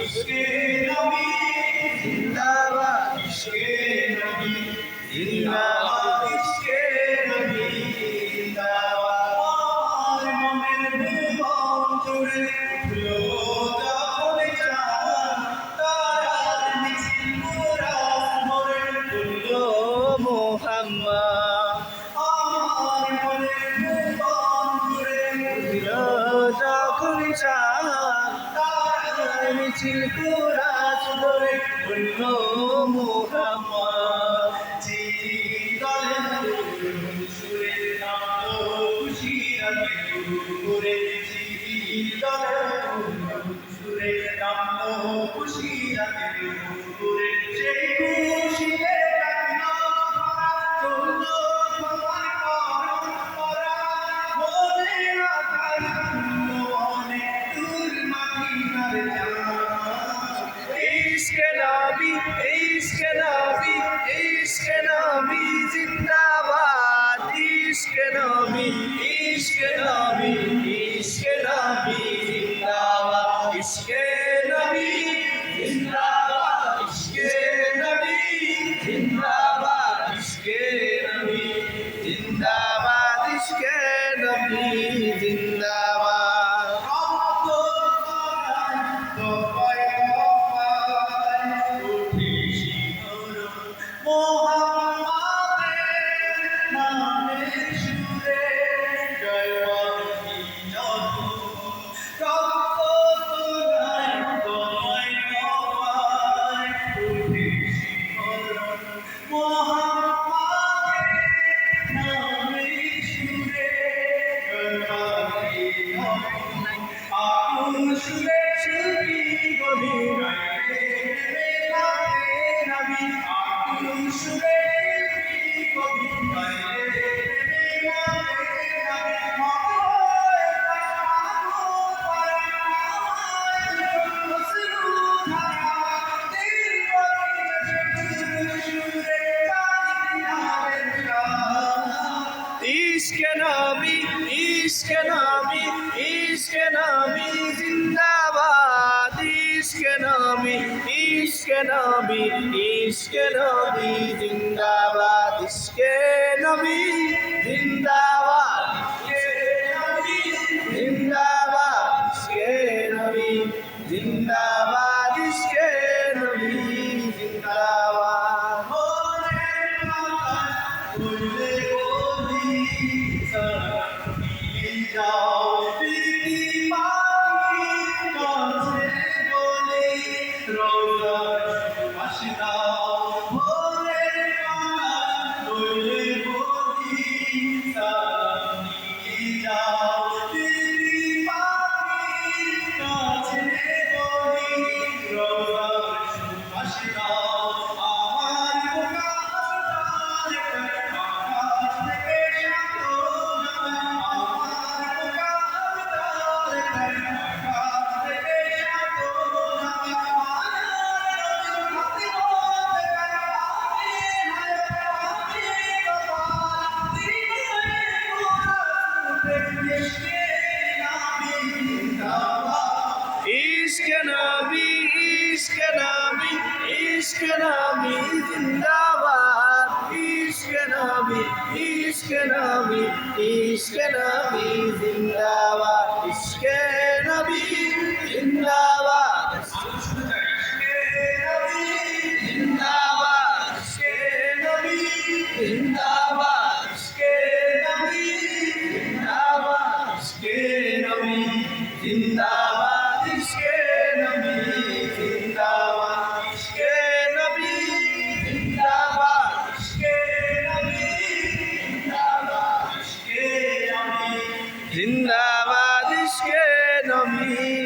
ইশকে নবী জিন্দাবাদ ইশকে নবী জিন্দাবাদ ইশকে নবী জিন্দাবাদ আমার মনের ভুবন জুড়ে উঠলো যখন চাঁদ তারার মিছিল মুরাদ মোরে উঠলো মুহাম্মদ আমার মনের ভুবন জুড়ে উঠলো যখন চাঁদ তারার মিছিল মুরাদ মোরে উঠলো মুহাম্মদ জিদালের সুরে নামলো খুশিয়াতে করে জিদালের সুরে নামলো খুশিয়াতে করে সেই খুশিতে কান্না করলো তোমার পরম্পরা মনে আকাশ অনেক দূর মাটির ইশকে নবী ইশকে নবী ইশকে নবী জিন্দাবাদ ইশকে নবী ইশকে নবী ইশকে নবী জিন্দাবাদ ইশকে নবী জিন্দাবাদ ইশকে নবী জিন্দাবাদ ইশকে নবী জিন্দাবাদ ইশকে নবী জিন্দাবাদ সুরে সুবি গভীর নবী সুরে ইশকে নবী ইশকে নবী ইশকে নবী জিন্দাবাদ ইশকে নবী ইশকে নবী ইশকে নবী জিন্দাবাদ ইশকে নবী জিন্দাবাদ ইশকে নবী জিন্দাবাদ ইশকে নবী জিন্দাবাদ ইশকে নবী জিন্দাবাদ যাও প্রীতি পাখি কাছে বলে রোজার সুবাস দাও ভোরে আকাশ বলে বলি সালাম নিয়ে যাও প্রীতি পাখি কাছে বলি রোজার সুবাস দাও আমার বোকা আকাশ থেকে ইশকে নবী ইশকে নবী ইশকে নবী জিন্দাবাদ ইশকে নবী ইশকে নবী ইশকে নবী জিন্দাবাদ ইশকে নবী জিন্দাবাদ ইশকে নবী জিন্দাবাদ ইশকে নবী জিন্দাবাদ ইশকে নবী জিন্দাবাদ ইশকে নবী জিন্দাবাদ ইশকে নবী জিন্দাবাদ ইশকে নবী জিন্দাবাদ ইশকে নবী জিন্দাবাদ ইশকে নবী জিন্দাবাদ ইশকে নবী